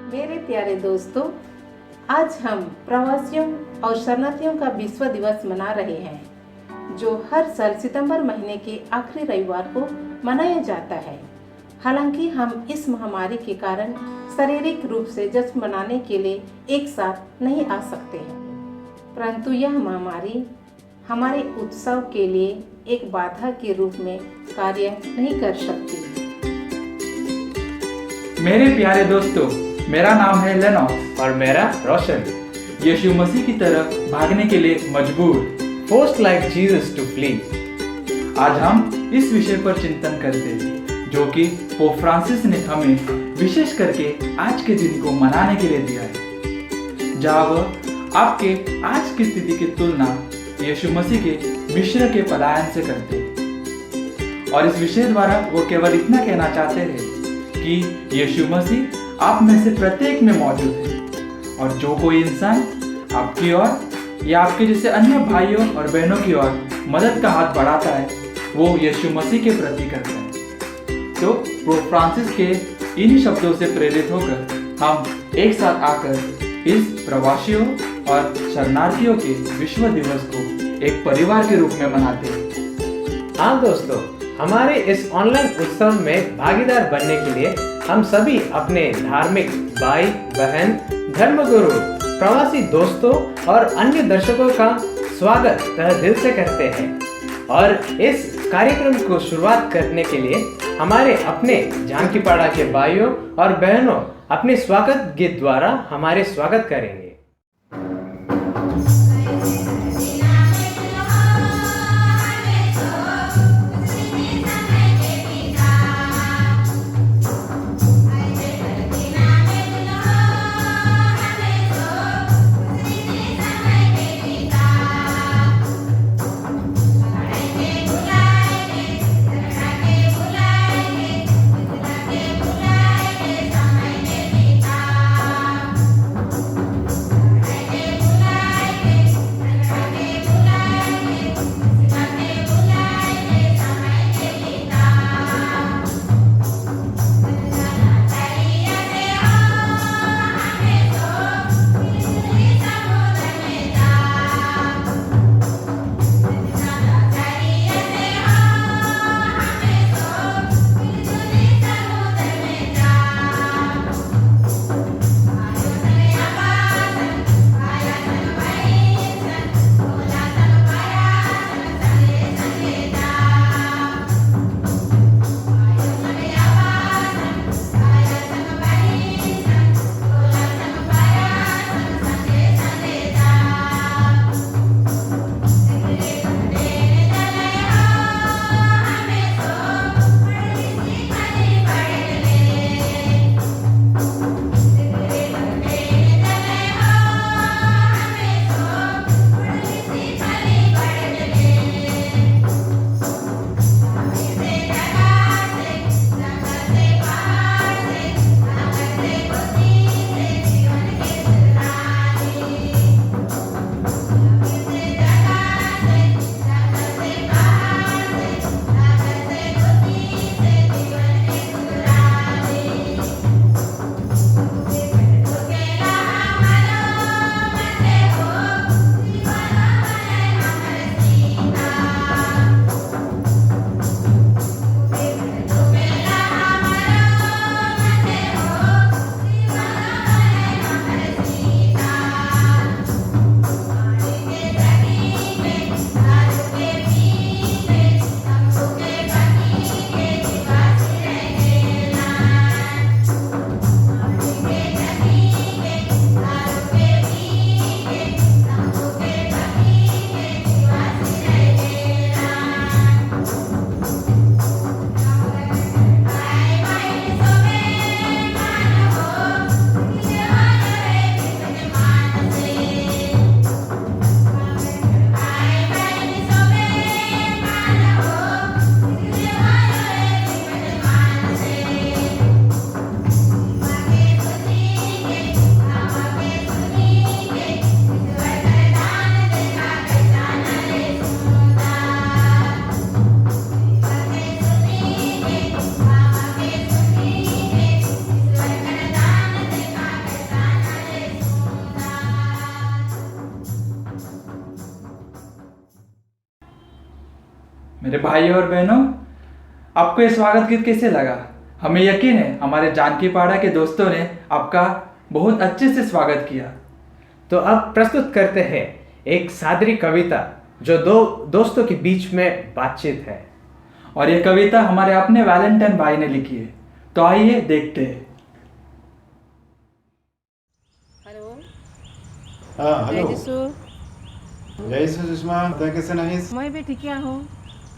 मेरे प्यारे दोस्तों, आज हम प्रवासियों और शरणार्थियों का विश्व दिवस मना रहे हैं, जो हर साल सितंबर महीने के आखिरी रविवार को मनाया जाता है। हालांकि हम इस महामारी के कारण शारीरिक रूप से जश्न मनाने के लिए एक साथ नहीं आ सकते हैं, परंतु यह महामारी हमारे उत्सव के लिए एक बाधा के रूप में कार्य नहीं कर सकती। मेरे प्यारे दोस्तों, मेरा नाम है लेनॉक्स और मेरा रोशन। यीशु मसीह की तरफ भागने के लिए मजबूर, forced like Jesus to flee. आज हम इस विषय पर चिंतन करते हैं, जो कि पोप फ्रांसिस ने हमें विशेष करके आज के दिन को मनाने के लिए दिया है, जहाँ वह आपके आज की स्थिति की तुलना यीशु मसीह के मिस्र के पलायन से करते हैं। और इस विषय द्वारा वो केवल इतना कहना चाहते हैं कि यीशु मसीह आप में से प्रत्येक में मौजूद है, और जो कोई इंसान आपकी ओर या आपके जैसे अन्य भाइयों और बहनों की ओर मदद का हाथ बढ़ाता है, वो यीशु मसीह के प्रति करता है। तो पोप फ्रांसिस के इन शब्दों से प्रेरित होकर हम एक साथ आकर इस प्रवासियों और शरणार्थियों के विश्व दिवस को एक परिवार के रूप में मनाते हैं। हाँ दोस्तों, हमारे इस ऑनलाइन उत्सव में भागीदार बनने के लिए हम सभी अपने धार्मिक भाई बहन, धर्मगुरु, प्रवासी दोस्तों और अन्य दर्शकों का स्वागत तहे दिल से करते हैं। और इस कार्यक्रम को शुरुआत करने के लिए हमारे अपने जानकीपाड़ा के भाइयों और बहनों अपने स्वागत गीत द्वारा हमारे स्वागत करेंगे। मेरे भाई और बहनों, आपको ये स्वागत गीत कैसे लगा? हमें यकीन है हमारे जानकी पाड़ा के दोस्तों ने आपका बहुत अच्छे से स्वागत किया। तो अब प्रस्तुत करते हैं एक सादरी कविता जो दो दोस्तों के बीच में बातचीत है। और ये कविता हमारे अपने वैलेंटाइन भाई ने लिखी है, तो आइए देखते हैं। हेलो हेलो जिसु जय सुषमा तुम कैसे नहीस मैं भी ठीक हूँ।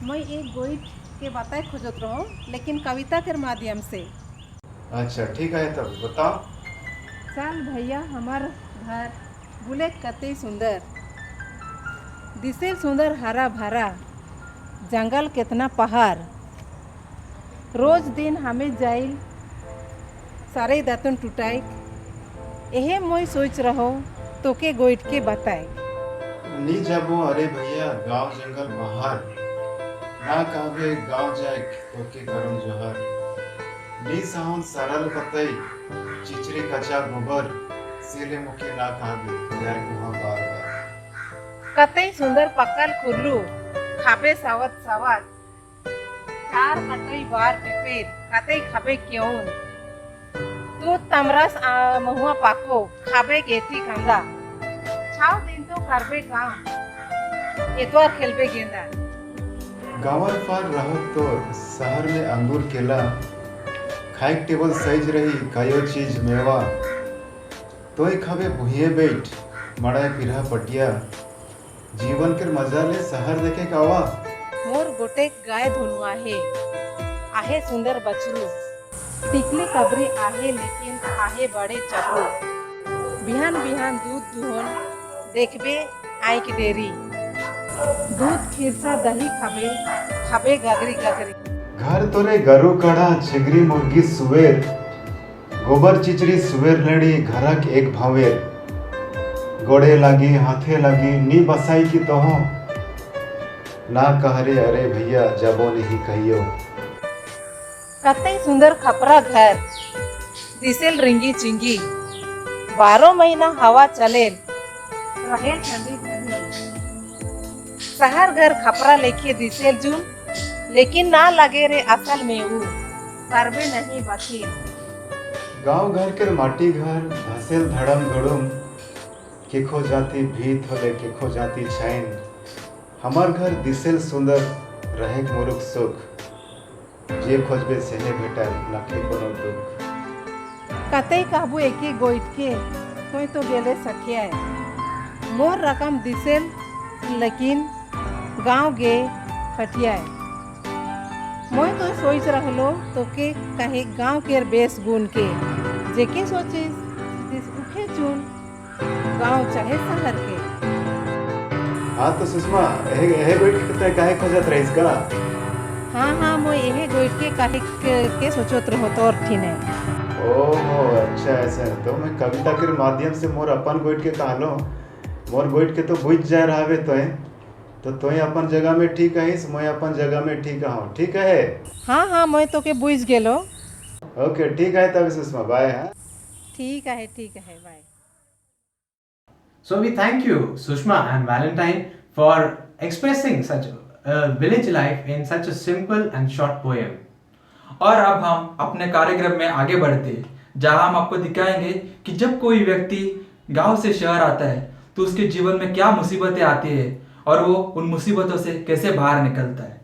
मैं एक गोइट के बताए खोजत रहूँ, लेकिन कविता के माध्यम से। अच्छा ठीक है, तब बताओ। चल भैया, हमार घर बुले कते सुंदर दिसे, सुंदर हरा भरा जंगल कितना पहाड़, रोज दिन हमें जाइल सारे दातुन टूटाई। यही मैं सोच रहो तो के गोइट के बताए। नी जाबो अरे भैया गांव जंगल बाहर, ना काबे गांव जाए तो के करम जोहर। नी साउन सरल पतई चिचरी कचा गोबर, सीले मुके ना काबे जाए कुहा बार बार। कतई सुंदर पकल कुल्लू खाबे सावत सावत, चार कटई बार पिपेर कतई खाबे क्यों। तू तमरस महुआ पाको खाबे गेती कंदा, छाव दिन तो करबे काम एतवार खेलबे गेंदा। गांवर पार रहो तो शहर में अंगूर केला, खाए टेबल सज रही कयो चीज मेवा। तोय खाबे भुइये बैठ मड़ाए पिरहा पटिया, जीवन के मजा ले शहर देखे कावा। मोर गोटे गाय धुनुआ है आहे सुंदर बछरू, टिकली कबरी आहे लेकिन आहे बड़े चपरू। बिहान बिहान दूध दुहन देखबे आइक डेरी, दूध खीरसा दही खाबे खाबे गगरी गगरी। घर तोरे गरु कड़ा छिगरी मुर्गी सुवेर, गोबर चिचरी सुवेर लड़ी घरक एक भावेर। गोड़े लगी हाथे लगी नी बसाई की तोहो, ना कहरे अरे भैया जबो नहीं कहियो। कतई सुंदर खपरा घर दिसेल रिंगी चिंगी, 12 महीना हवा चलेल रहे ठंडी ठंडी। शहर घर खपरा लेके दिसेल जून, लेकिन ना लगे रे असल में ऊ करबे नहीं बची। गांव घर के माटी घर धसेल धड़म धड़ुम, केखो जाती भीत होले केखो जाती छाइन। हमार घर दिसेल सुंदर रहे मुरुक सुख, जे खोजबे सेहे भेटल नखे कोनो दुख। कतई कहबू एके गोइट के कोई तो गेले सखिया, मोर रकम दिसेल लेकिन गांव गे फटिया। मैं तो सोच रहलो तो के कहे गांव के बेस गुण के, जेके सोचिस उखे चुन गांव चाहे शहर के। हाँ तो सुषमा एहे बैठ के काहे खोजत रहिस का? हाँ मैं यही गोइट के काहे के सोचत रहो तो और ठीक है। ओहो अच्छा ऐसा है। तो मैं कविता के माध्यम से मोर अपन गोइट के कहलो, मोर गोइट के तो बुझ जा रहा तो तोय अपन जगह में ठीक है, मैं अपन जगह में ठीक हूँ, ठीक है? हाँ मैं तो के बुझ गेलो। ओके ठीक है तब सुषमा, बाय। हाँ ठीक है bye. So we thank you, Sushma and Valentine, for expressing such village life in such a simple and short poem. और अब हम अपने कार्यक्रम में आगे बढ़ते हैं, जहां हम आपको दिखाएंगे कि जब कोई व्यक्ति गांव से शहर आता है तो उसके जीवन में क्या मुसीबतें आती है और वो उन मुसीबतों से कैसे बाहर निकलता है।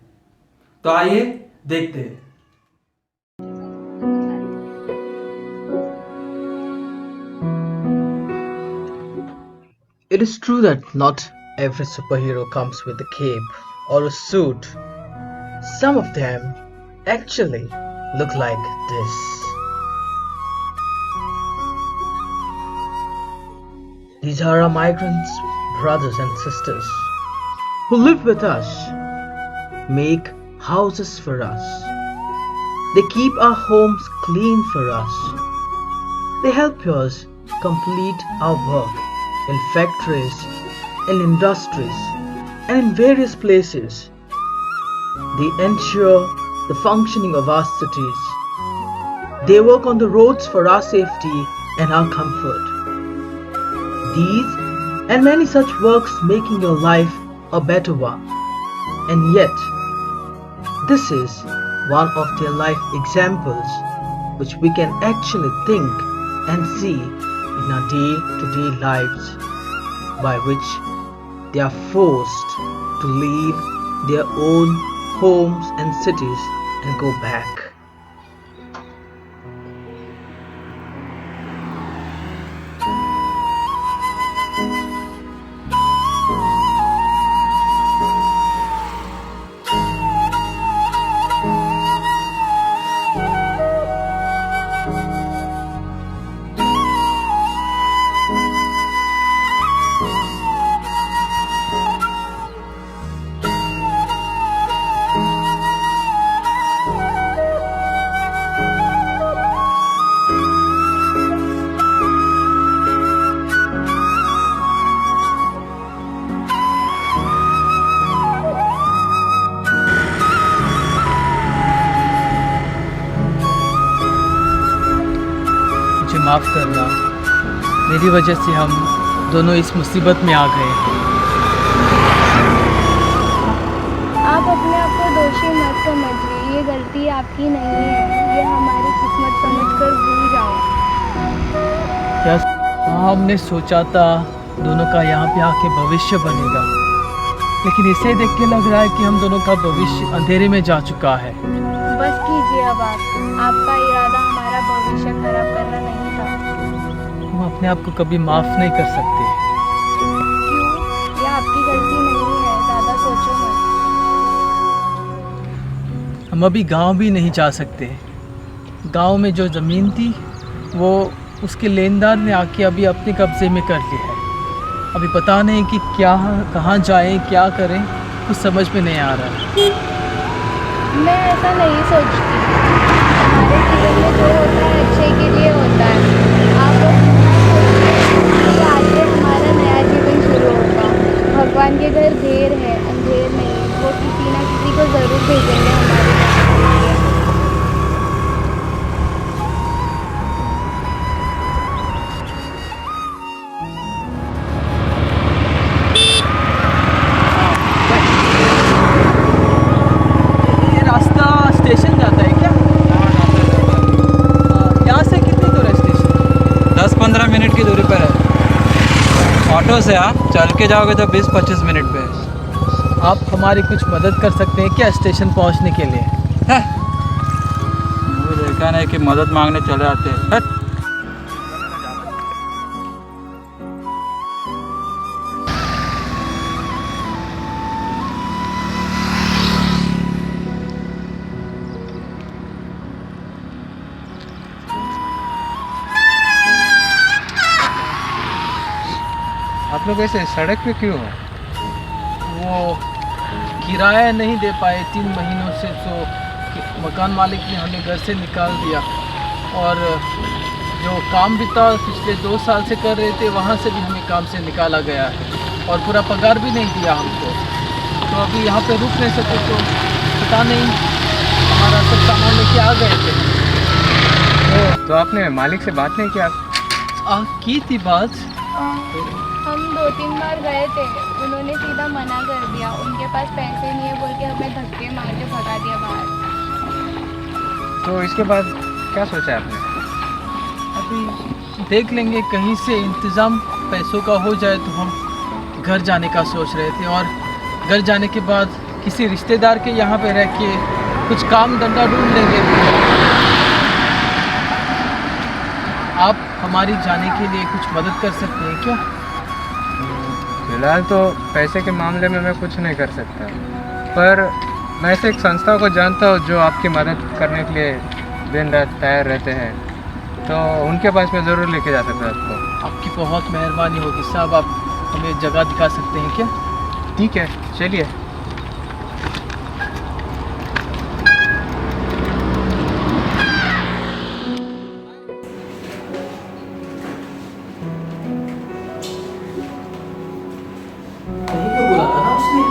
तो आइए देखते हैं। It is true that not every superhero comes with a cape or a suit. Some of them actually look like this. These are our migrants, brothers and sisters, who live with us, make houses for us. They keep our homes clean for us. They help us complete our work in factories, in industries, and in various places. They ensure the functioning of our cities. They work on the roads for our safety and our comfort. These and many such works making your life a better one. And yet, This is one of their life examples which we can actually think and see in our day-to-day lives, by which they are forced to leave their own homes and cities and go back. मुझे माफ़ करना, मेरी वजह से हम दोनों इस मुसीबत में आ गए। आप अपने आप को दोषी मत समझिए, ये गलती आपकी नहीं है, ये हमारी किस्मत समझकर भूल जाओ। क्या हमने सोचा था दोनों का यहाँ पे आके भविष्य बनेगा, लेकिन इसे देख के लग रहा है कि हम दोनों का भविष्य अंधेरे में जा चुका है। बस कीजिए अब आपका इरादा हमारा भविष्य खराब करना नहीं था। हम अपने आप को कभी माफ़ नहीं कर सकते। क्यों? यह आपकी गलती नहीं है, ज़्यादा सोचो मत। हम अभी गांव भी नहीं जा सकते। गांव में जो ज़मीन थी वो उसके लेनदार ने आके अभी अपने कब्ज़े में कर ली है। अभी पता नहीं कि क्या कहाँ जाएं, क्या करें, कुछ समझ में नहीं आ रहा। मैं ऐसा नहीं सोचती, हमारे जीवन में जो होता है अच्छे के लिए होता है। आप कि आज से हमारा नया जीवन शुरू होगा। भगवान के घर देर है, अंधेर नहीं, वो किसी ना किसी को ज़रूर भेजेंगे हमारे लिए। ये रास्ता स्टेशन जाता है क्या? यहाँ से कितनी दूर है स्टेशन? 10-15 मिनट की दूरी पर है। ऑटो से आप चल के जाओगे तो 20-25 मिनट पे है। आप हमारी कुछ मदद कर सकते हैं क्या स्टेशन पहुँचने के लिए? वो देखा नहीं कि मदद मांगने चले आते हैं। हट। आप लोग ऐसे सड़क पे क्यों हो? वो किराया नहीं दे पाए 3 महीनों से, तो मकान मालिक ने हमें घर से निकाल दिया, और जो काम भी था पिछले 2 साल से कर रहे थे वहाँ से भी हमें काम से निकाला गया है, और पूरा पगार भी नहीं दिया हमको। तो अभी यहाँ पे रुक नहीं सके, तो पता नहीं हमारा सब सामान लेके आ गए थे। तो आपने मालिक से बात नहीं किया? की थी बात। हम 2-3 बार गए थे, उन्होंने सीधा मना कर दिया। उनके पास पैसे नहीं है बोल के हमें धक्के मार के भगा दिया बाहर। तो इसके बाद क्या सोचा आपने? अभी देख लेंगे, कहीं से इंतज़ाम पैसों का हो जाए तो हम घर जाने का सोच रहे थे, और घर जाने के बाद किसी रिश्तेदार के यहाँ पे रह के कुछ काम धंधा ढूंढ लेंगे। आप हमारी जाने के लिए कुछ मदद कर सकते हैं क्या? फिलहाल तो पैसे के मामले में मैं कुछ नहीं कर सकता, पर मैं ऐसे एक संस्था को जानता हूँ जो आपकी मदद करने के लिए दिन रात तैयार रहते हैं, तो उनके पास मैं ज़रूर लेके जा सकता आपको। आपकी बहुत मेहरबानी होगी साहब। आप हमें जगह दिखा सकते हैं क्या? ठीक है, चलिए। कहीं पे बोला था ना उसने।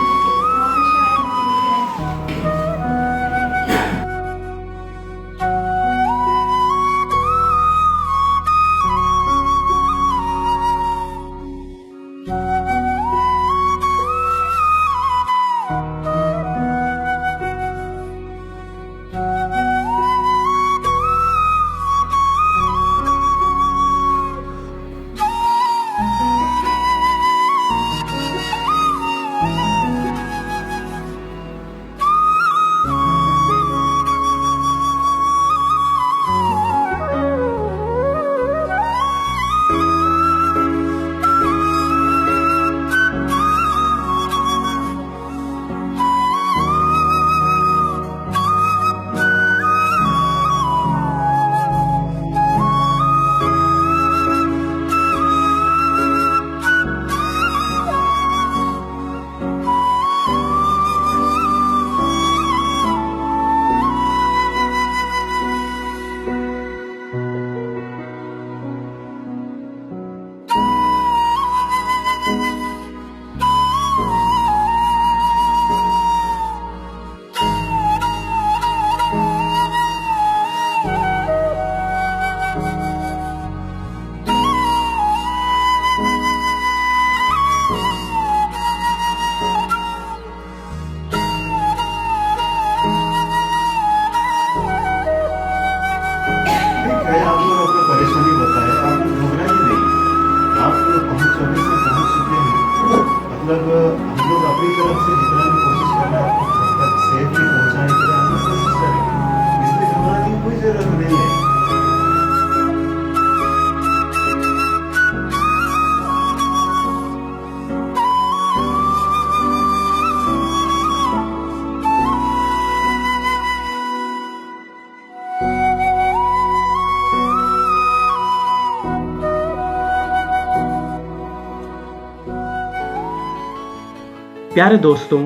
प्यारे दोस्तों,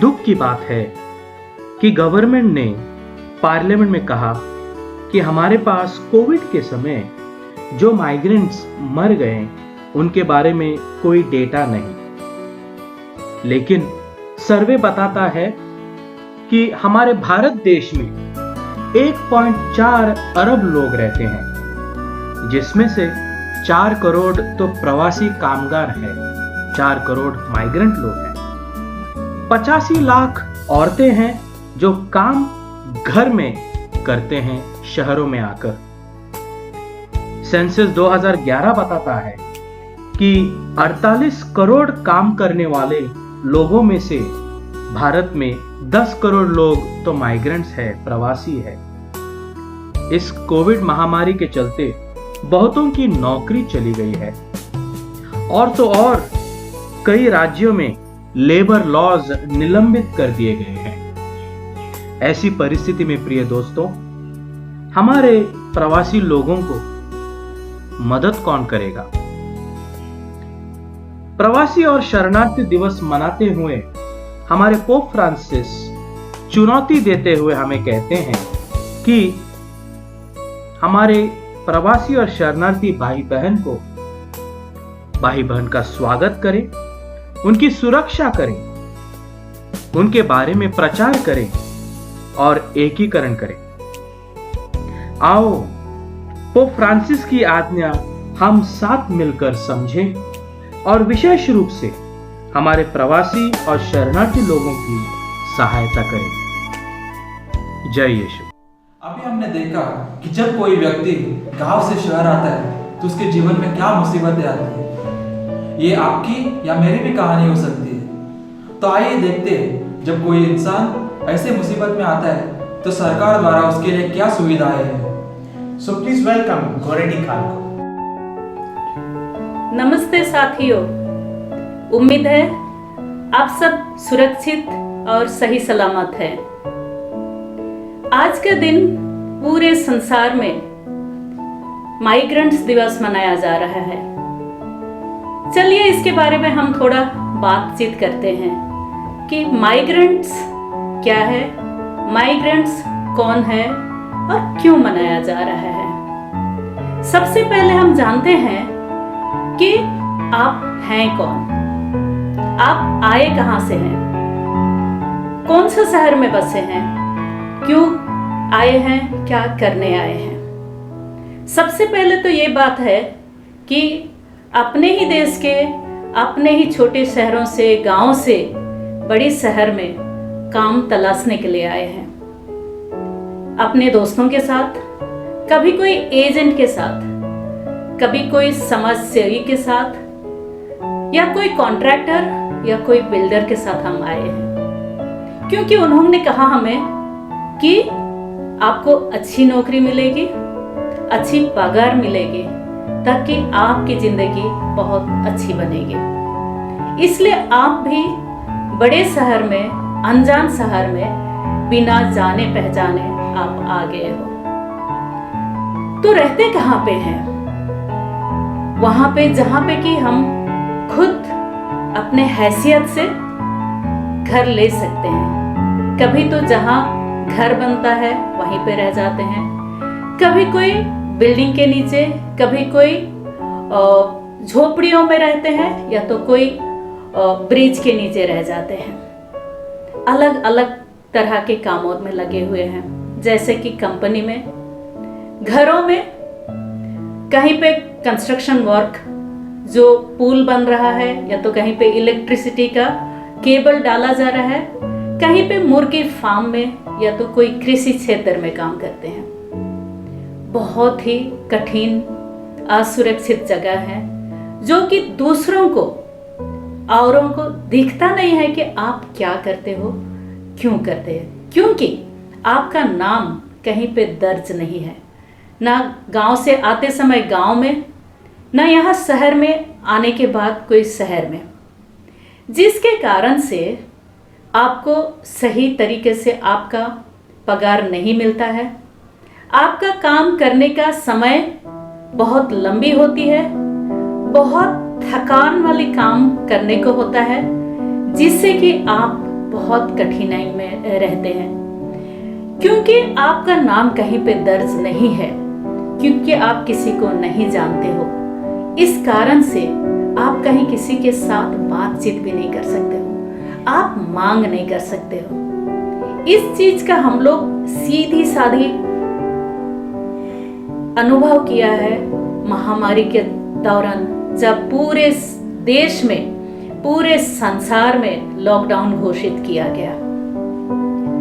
दुख की बात है कि गवर्नमेंट ने पार्लियामेंट में कहा कि हमारे पास कोविड के समय जो माइग्रेंट्स मर गए उनके बारे में कोई डेटा नहीं। लेकिन सर्वे बताता है कि हमारे भारत देश में 1.4 अरब लोग रहते हैं, जिसमें से 4 करोड़ तो प्रवासी कामगार हैं, 4 करोड़ माइग्रेंट लोग हैं। 85 लाख औरतें हैं जो काम घर में करते हैं शहरों में आकर। सेंसस 2011 बताता है कि 48 करोड़ काम करने वाले लोगों में से भारत में 10 करोड़ लोग तो माइग्रेंट्स है, प्रवासी है। इस कोविड महामारी के चलते बहुतों की नौकरी चली गई है और तो और कई राज्यों में लेबर लॉज निलंबित कर दिए गए हैं। ऐसी परिस्थिति में प्रिय दोस्तों, हमारे प्रवासी लोगों को मदद कौन करेगा? प्रवासी और शरणार्थी दिवस मनाते हुए हमारे पोप फ्रांसिस चुनौती देते हुए हमें कहते हैं कि हमारे प्रवासी और शरणार्थी भाई बहन का स्वागत करें, उनकी सुरक्षा करें, उनके बारे में प्रचार करें और एकीकरण करें। आओ पोप फ्रांसिस की आज्ञा हम साथ मिलकर समझें और विशेष रूप से हमारे प्रवासी और शरणार्थी लोगों की सहायता करें। जय यीशु। अभी हमने देखा कि जब कोई व्यक्ति गांव से शहर आता है तो उसके जीवन में क्या मुसीबतें आती हैं। ये आपकी या मेरी भी कहानी हो सकती है। तो आइए देखते हैं, जब कोई इंसान ऐसे मुसीबत में आता है तो सरकार द्वारा उसके लिए क्या सुविधाएं हैं। So please welcome गोरेडी खान को। नमस्ते साथियों, उम्मीद है आप सब सुरक्षित और सही सलामत हैं। आज का दिन पूरे संसार में माइग्रेंट्स दिवस मनाया जा रहा है। चलिए इसके बारे में हम थोड़ा बातचीत करते हैं कि माइग्रेंट्स क्या है, माइग्रेंट्स कौन है और क्यों मनाया जा रहा है। सबसे पहले हम जानते हैं कि आप हैं कौन, आप आए कहां से हैं, कौन सा शहर में बसे हैं, क्यों आए हैं, क्या करने आए हैं। सबसे पहले तो ये बात है कि अपने ही देश के, अपने ही छोटे शहरों से, गांव से बड़ी शहर में काम तलाशने के लिए आए हैं। अपने दोस्तों के साथ, कभी कोई एजेंट के साथ, कभी कोई समाजसेवी के साथ, या कोई कॉन्ट्रैक्टर या कोई बिल्डर के साथ हम आए हैं, क्योंकि उन्होंने कहा हमें कि आपको अच्छी नौकरी मिलेगी, अच्छी पगार मिलेगी, ताकि आपकी जिंदगी बहुत अच्छी बनेगी। इसलिए आप भी बड़े शहर में, अनजान शहर में बिना जाने पहचाने आप आ गए हो। तो रहते कहाँ पे हैं? वहां पे जहां पे कि हम खुद अपने हैसियत से घर ले सकते हैं। कभी तो जहां घर बनता है वहीं पे रह जाते हैं, कभी कोई बिल्डिंग के नीचे, कभी कोई झोपड़ियों में रहते हैं, या तो कोई ब्रिज के नीचे रह जाते हैं। अलग अलग तरह के कामों में लगे हुए हैं, जैसे कि कंपनी में, घरों में, कहीं पे कंस्ट्रक्शन वर्क, जो पुल बन रहा है, या तो कहीं पे इलेक्ट्रिसिटी का केबल डाला जा रहा है, कहीं पे मुर्गी फार्म में, या तो कोई कृषि क्षेत्र में काम करते हैं। बहुत ही कठिन, असुरक्षित जगह है, जो कि दूसरों को, औरों को दिखता नहीं है कि आप क्या करते हो, क्यों करते हैं, क्योंकि आपका नाम कहीं पे दर्ज नहीं है, ना गांव से आते समय गांव में, ना यहाँ शहर में आने के बाद कोई शहर में, जिसके कारण से आपको सही तरीके से आपका पगार नहीं मिलता है। आपका काम करने का समय बहुत लंबी होती है, बहुत थकान वाली काम करने को होता है, जिससे कि आप बहुत कठिनाई में रहते हैं, क्योंकि आपका नाम कहीं पे दर्ज नहीं है, क्योंकि आप किसी को नहीं जानते हो। इस कारण से आप कहीं किसी के साथ बातचीत भी नहीं कर सकते हो, आप मांग नहीं कर सकते हो। इस चीज का हम लोग सीधी साधी अनुभव किया है महामारी के दौरान, जब पूरे देश में, पूरे संसार में लॉकडाउन घोषित किया गया।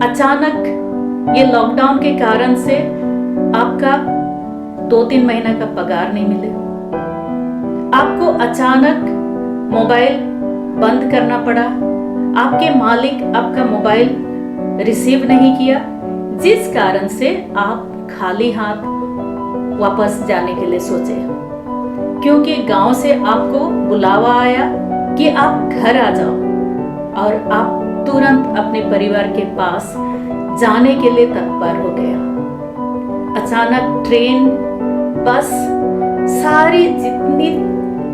अचानक ये लॉकडाउन के कारण से आपका 2-3 महीना का पगार नहीं मिले, आपको अचानक मोबाइल बंद करना पड़ा, आपके मालिक आपका मोबाइल रिसीव नहीं किया, जिस कारण से आप खाली हाथ वापस जाने के लिए सोचे, क्योंकि गांव से आपको बुलावा आया कि आप घर आ जाओ, और आप तुरंत अपने परिवार के पास जाने के लिए तत्पर हो गया। अचानक ट्रेन, बस, सारी जितनी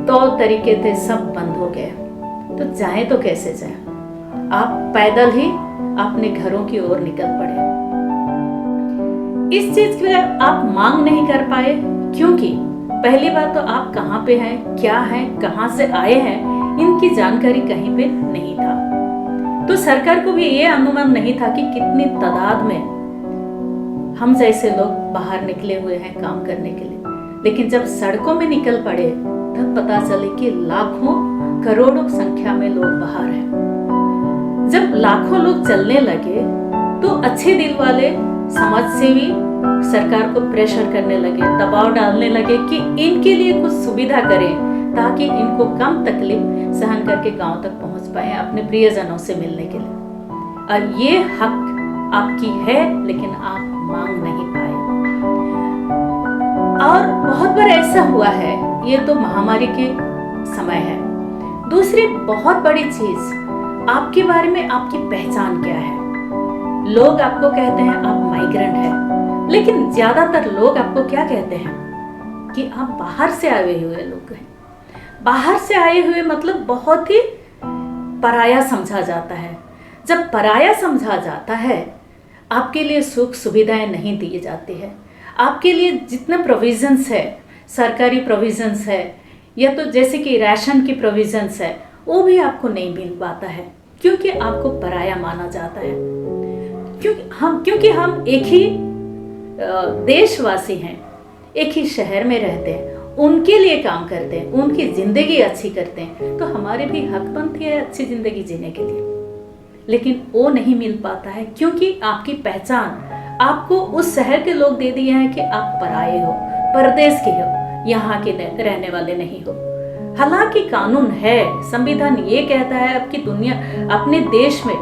तौर तरीके थे सब बंद हो गए, तो जाए तो कैसे जाए? आप पैदल ही अपने घरों की ओर निकल पड़े। इस चीज के लिए आप मांग नहीं कर पाए, क्योंकि पहली बात तो आप कहाँ पे हैं, क्या हैं, कहाँ से आए हैं, इनकी जानकारी कहीं पे नहीं था। तो सरकार को भी ये अनुमान नहीं था कि कितनी तादाद में हम जैसे लोग बाहर निकले हुए हैं काम करने के लिए। लेकिन जब सड़कों में निकल पड़े तब पता चले कि लाखों करोड़ों संख्या में लोग बाहर हैं। जब लाखों लोग चलने लगे तो अच्छे दिल वाले समाज सेवी सरकार को प्रेशर करने लगे, दबाव डालने लगे कि इनके लिए कुछ सुविधा करें, ताकि इनको कम तकलीफ सहन करके गांव तक पहुंच पाए अपने प्रियजनों से मिलने के लिए। और ये हक आपकी है, लेकिन आप मांग नहीं पाए। और बहुत बार ऐसा हुआ है, ये तो महामारी के समय है। दूसरी बहुत बड़ी चीज, आपके बारे में आपकी पहचान क्या है। लोग आपको कहते हैं आप माइग्रेंट हैं, लेकिन ज्यादातर लोग आपको क्या कहते हैं कि आप बाहर से आए हुए लोग हैं। बाहर से आए हुए मतलब बहुत ही पराया समझा जाता है। जब पराया समझा जाता है, आपके लिए सुख सुविधाएं नहीं दी जाती है, आपके लिए जितने प्रोविजंस है, सरकारी प्रोविजंस है, या तो जैसे कि राशन की प्रोविजंस है, वो भी आपको नहीं मिल पाता है, क्योंकि आपको पराया माना जाता है। क्योंकि हम एक ही देशवासी हैं, एक ही शहर में रहते हैं, उनके लिए काम करते हैं, उनकी जिंदगी अच्छी करते हैं, तो हमारे भी हक बनती है अच्छी जिंदगी जीने के लिए। लेकिन वो नहीं मिल पाता है, क्योंकि आपकी पहचान आपको उस शहर के लोग दे दिए हैं कि आप पराये हो, परदेश के हो, यहाँ के रहने वाले नहीं हो। हालांकि कानून है, संविधान ये कहता है आपकी दुनिया, अपने देश में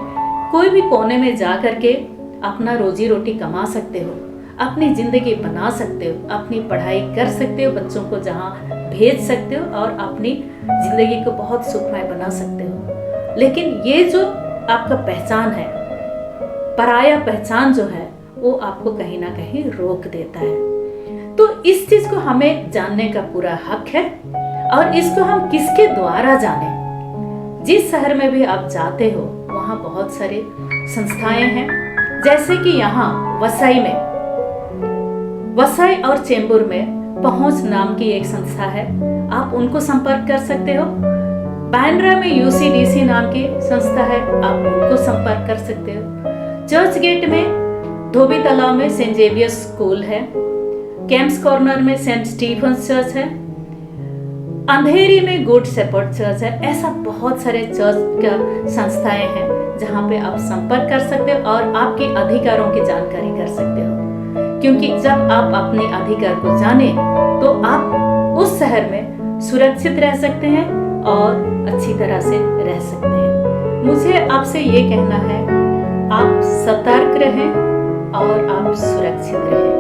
कोई भी कोने में जा करके अपना रोजी रोटी कमा सकते हो, अपनी जिंदगी बना सकते हो, अपनी पढ़ाई कर सकते हो, बच्चों को जहाँ भेज सकते हो, और अपनी जिंदगी को बहुत सुखमय बना सकते हो। लेकिन ये जो आपका पहचान है, पराया पहचान जो है, वो आपको कहीं ना कहीं रोक देता है। तो इस चीज को हमें जानने का पूरा हक है, और इसको हम किसके द्वारा जाने। जिस शहर में भी आप जाते हो, वहाँ बहुत सारे संस्थाएं हैं, जैसे कि यहाँ वसाई और चेंबूर में पहुंच नाम की एक संस्था है, आप उनको संपर्क कर सकते हो। बांद्रा में UCDC नाम की संस्था है, आप उनको संपर्क कर सकते हो। चर्च गेट में, धोबी तालाब में सेंट जेवियर्स स्कूल है, कैंप्स कॉर्नर में सेंट स्टीफन्स चर्च है, अंधेरी में गुड शेपर्ड चर्च है। ऐसा बहुत सारे चर्च का संस्थाएं हैं जहाँ पे आप संपर्क कर सकते हो और आपके अधिकारों की जानकारी कर सकते हो। क्योंकि जब आप अपने अधिकार को जाने तो आप उस शहर में सुरक्षित रह सकते हैं और अच्छी तरह से रह सकते हैं। मुझे आपसे ये कहना है, आप सतर्क रहें और आप सुरक्षित रहें।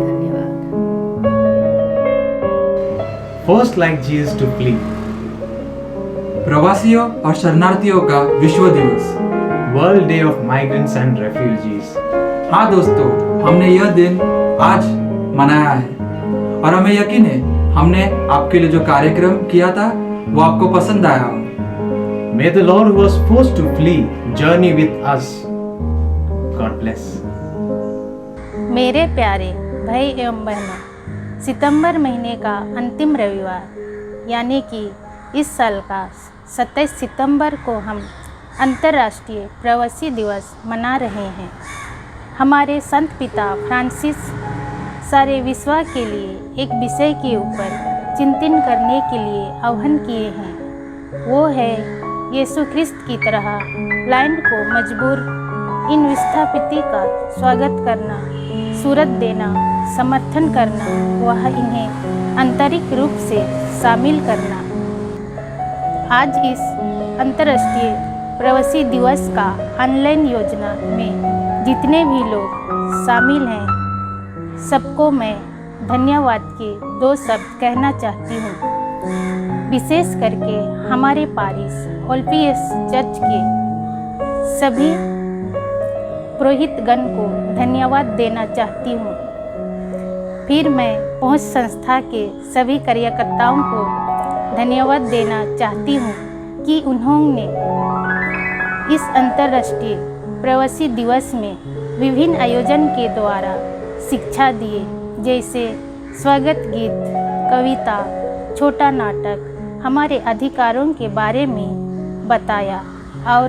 धन्यवाद। First like Jesus to flee. प्रवासियों और शरणार्थियों का विश्व दिवस, World Day of Migrants and Refugees. हाँ दोस्तों, हमने यह दिन आज मनाया है और हमें यकीन है हमने आपके लिए जो कार्यक्रम किया था वो आपको पसंद आया हो। May the Lord who was forced to flee journey with us. God bless. मेरे प्यारे भाई एवं बहनों, सितंबर महीने का अंतिम रविवार यानी कि इस साल का 27 सितंबर को हम अंतर्राष्ट्रीय प्रवासी दिवस मना रहे हैं। हमारे संत पिता फ्रांसिस सारे विश्व के लिए एक विषय के ऊपर चिंतन करने के लिए आह्वान किए हैं। वो है यीशु ख्रिस्त की तरह लाइन को मजबूर इन विस्थापित का स्वागत करना, सूरत देना, समर्थन करना, वह इन्हें आंतरिक रूप से शामिल करना। आज इस अंतर्राष्ट्रीय प्रवासी दिवस का ऑनलाइन योजना में जितने भी लोग शामिल हैं, सबको मैं धन्यवाद के 2 शब्द कहना चाहती हूँ। विशेष करके हमारे पारिस ओल्पियस चर्च के सभी पुरोहितगण को धन्यवाद देना चाहती हूँ। फिर मैं पहुँच संस्था के सभी कार्यकर्ताओं को धन्यवाद देना चाहती हूँ कि उन्होंने इस अंतर्राष्ट्रीय प्रवासी दिवस में विभिन्न आयोजन के द्वारा शिक्षा दिए, जैसे स्वागत गीत, कविता, छोटा नाटक, हमारे अधिकारों के बारे में बताया और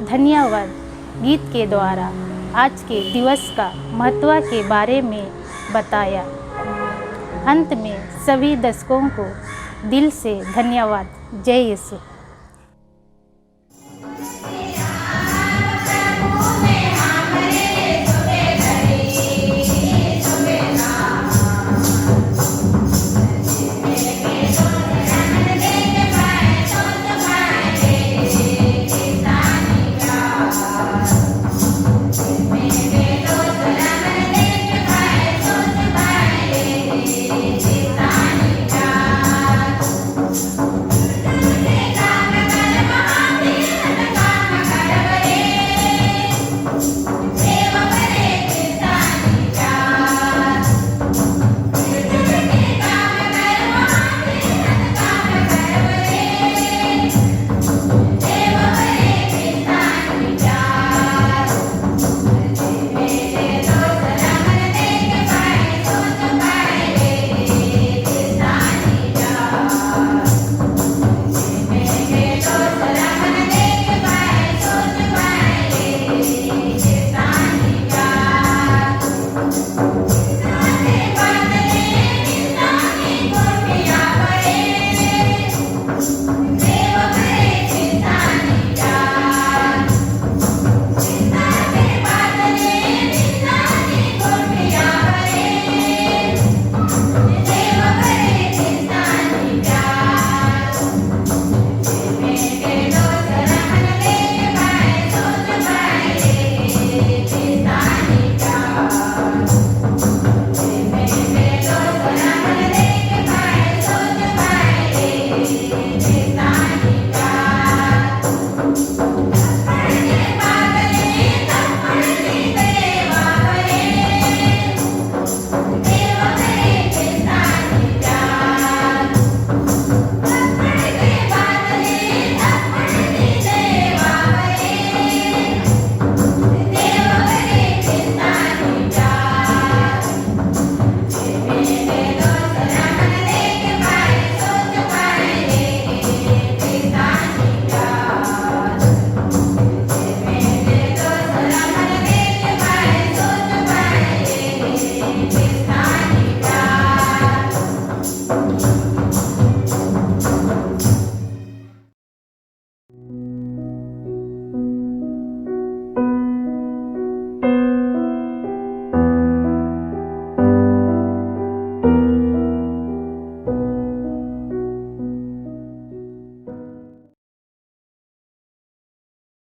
धन्यवाद गीत के द्वारा आज के दिवस का महत्व के बारे में बताया। अंत में सभी दर्शकों को दिल से धन्यवाद। जय यीशु। Deva